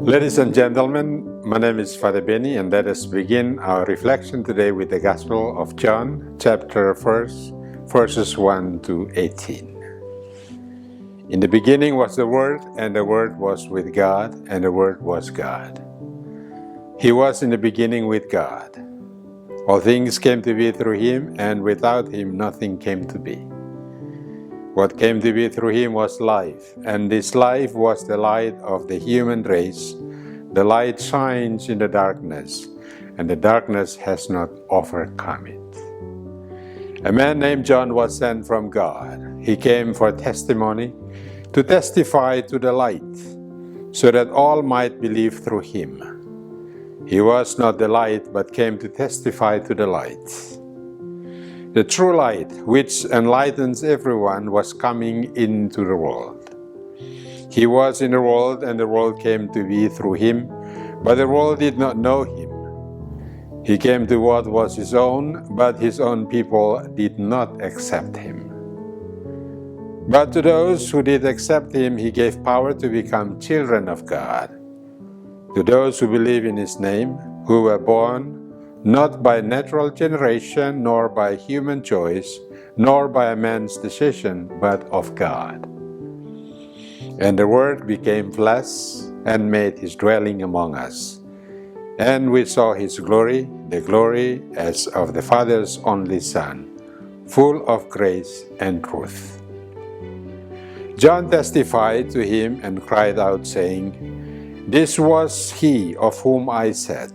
Ladies and gentlemen, my name is Father Beni, and let us begin our reflection today with the Gospel of John, chapter 1, verses 1 to 18. In the beginning was the Word, and the Word was with God, and the Word was God. He was in the beginning with God. All things came to be through Him, and without Him nothing came to be. What came to be through Him was life, and this life was the light of the human race. The light shines in the darkness, and the darkness has not overcome it. A man named John was sent from God. He came for testimony, to testify to the light, so that all might believe through him. He was not the light, but came to testify to the light. The true light, which enlightens everyone, was coming into the world. He was in the world, and the world came to be through him, but the world did not know him. He came to what was his own, but his own people did not accept him. But to those who did accept him, he gave power to become children of God. To those who believe in his name, who were born not by natural generation, nor by human choice, nor by a man's decision, but of God. And the Word became flesh and made his dwelling among us. And we saw his glory, the glory as of the Father's only Son, full of grace and truth. John testified to him and cried out, saying, "This was he of whom I said,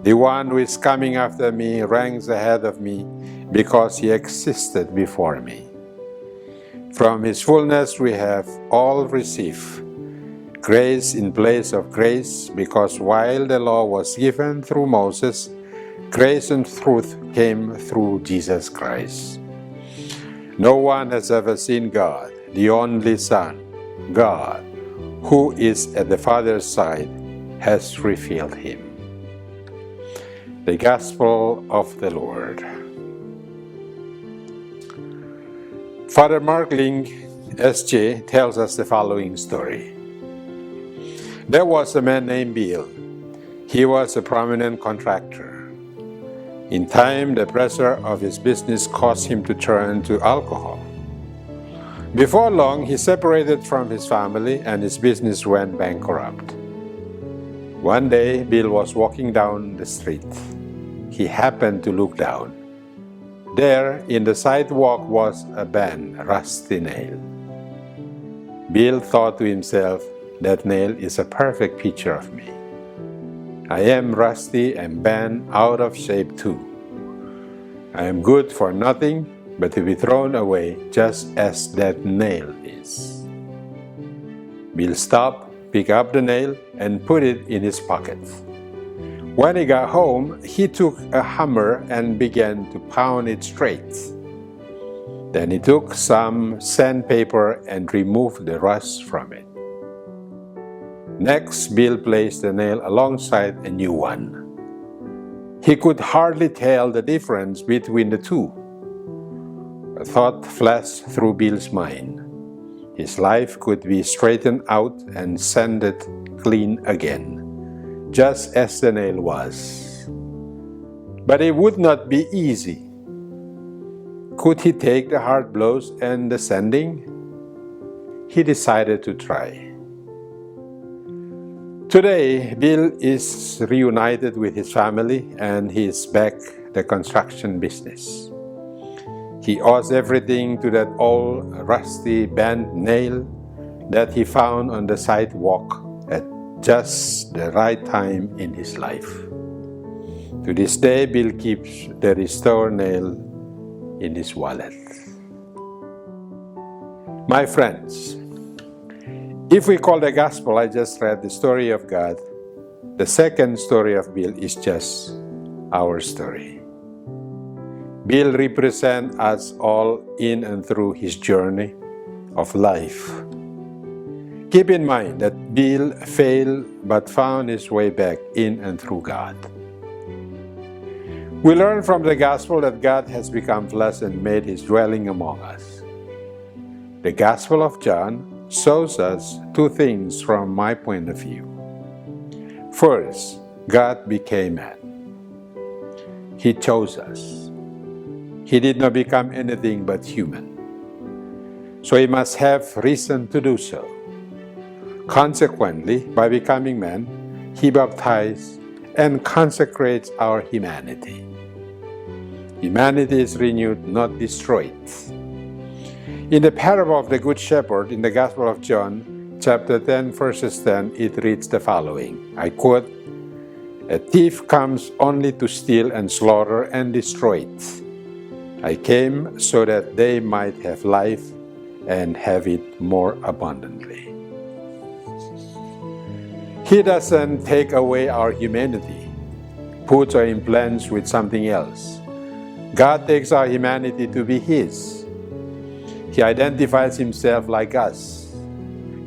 'The one who is coming after me ranks ahead of me, because he existed before me.' From his fullness we have all received grace in place of grace, because while the law was given through Moses, grace and truth came through Jesus Christ. No one has ever seen God, the only Son, God, who is at the Father's side, has revealed him." The Gospel of the Lord. Father Mark Link, S.J., tells us the following story. There was a man named Bill. He was a prominent contractor. In time, the pressure of his business caused him to turn to alcohol. Before long, he separated from his family and his business went bankrupt. One day, Bill was walking down the street. He happened to look down. There, in the sidewalk, was a bent, rusty nail. Bill thought to himself, "That nail is a perfect picture of me. I am rusty and bent, out of shape too. I am good for nothing but to be thrown away, just as that nail is." Bill stopped, picked up the nail, and put it in his pocket. When he got home, he took a hammer and began to pound it straight. Then he took some sandpaper and removed the rust from it. Next, Bill placed the nail alongside a new one. He could hardly tell the difference between the two. A thought flashed through Bill's mind. His life could be straightened out and sanded clean again, just as the nail was. But it would not be easy. Could he take the hard blows and the sanding? He decided to try. Today, Bill is reunited with his family and he is back the construction business. He owes everything to that old rusty bent nail that he found on the sidewalk at just the right time in his life. To this day, Bill keeps the restored nail in his wallet. My friends, if we call the Gospel I just read the story of God, the second story of Bill is just our story. Bill represents us all in and through his journey of life. Keep in mind that Bill failed but found his way back in and through God. We learn from the Gospel that God has become flesh and made his dwelling among us. The Gospel of John shows us two things from my point of view. First, God became man. He chose us. He did not become anything but human. So he must have reason to do so. Consequently, by becoming man, he baptized and consecrates our humanity. Humanity is renewed, not destroyed. In the parable of the Good Shepherd in the Gospel of John, chapter 10, verses 10, it reads the following. I quote, "A thief comes only to steal and slaughter and destroy it. I came so that they might have life and have it more abundantly." He doesn't take away our humanity, puts or implants with something else. God takes our humanity to be His. He identifies Himself like us.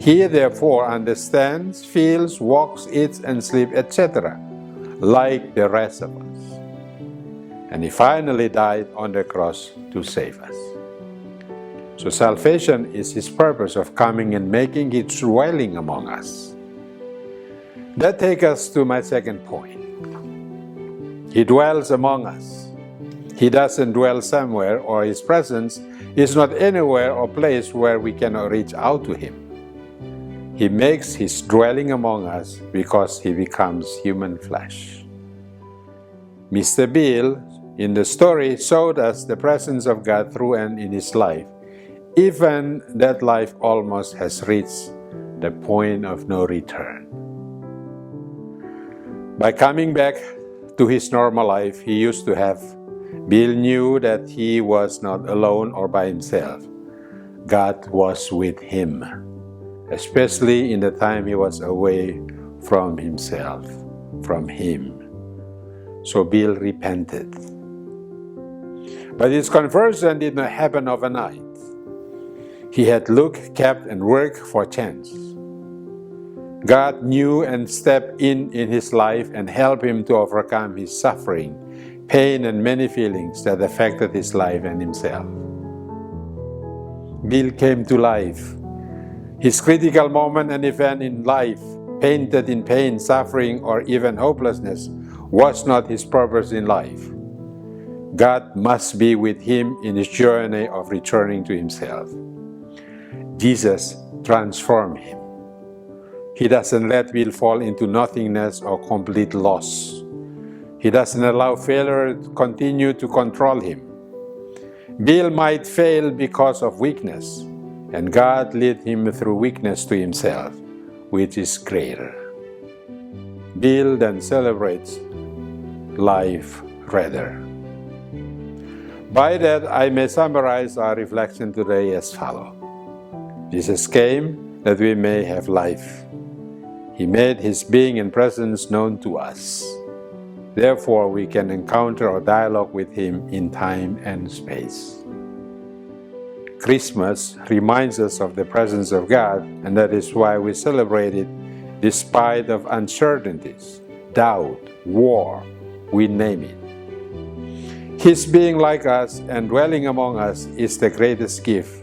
He therefore understands, feels, walks, eats, and sleeps, etc., like the rest of us. And He finally died on the cross to save us. So salvation is His purpose of coming and making His dwelling among us. That takes us to my second point. He dwells among us. He doesn't dwell somewhere, or His presence is not anywhere or place where we cannot reach out to Him. He makes His dwelling among us because He becomes human flesh. Mr. Bill, in the story, showed us the presence of God through and in his life, even that life almost has reached the point of no return. By coming back to his normal life he used to have, Bill knew that he was not alone or by himself. God was with him, especially in the time he was away from himself, from Him. So Bill repented. But his conversion did not happen overnight. He had looked, kept, and worked for chances. God knew and stepped in his life and helped him to overcome his suffering, pain, and many feelings that affected his life and himself. Bill came to life. His critical moment and event in life, painted in pain, suffering, or even hopelessness, was not his purpose in life. God must be with him in his journey of returning to Himself. Jesus transformed him. He doesn't let Bill fall into nothingness or complete loss. He doesn't allow failure to continue to control him. Bill might fail because of weakness, and God led him through weakness to Himself, which is greater. Bill then celebrates life rather. By that, I may summarize our reflection today as follows. Jesus came that we may have life. He made His being and presence known to us. Therefore, we can encounter or dialogue with Him in time and space. Christmas reminds us of the presence of God, and that is why we celebrate it despite of uncertainties, doubt, war, we name it. His being like us and dwelling among us is the greatest gift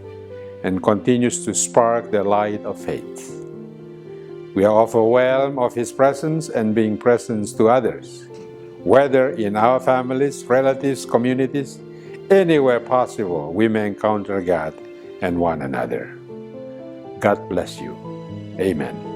and continues to spark the light of faith. We are overwhelmed of His presence and being present to others, whether in our families, relatives, communities, anywhere possible, we may encounter God and one another. God bless you. Amen.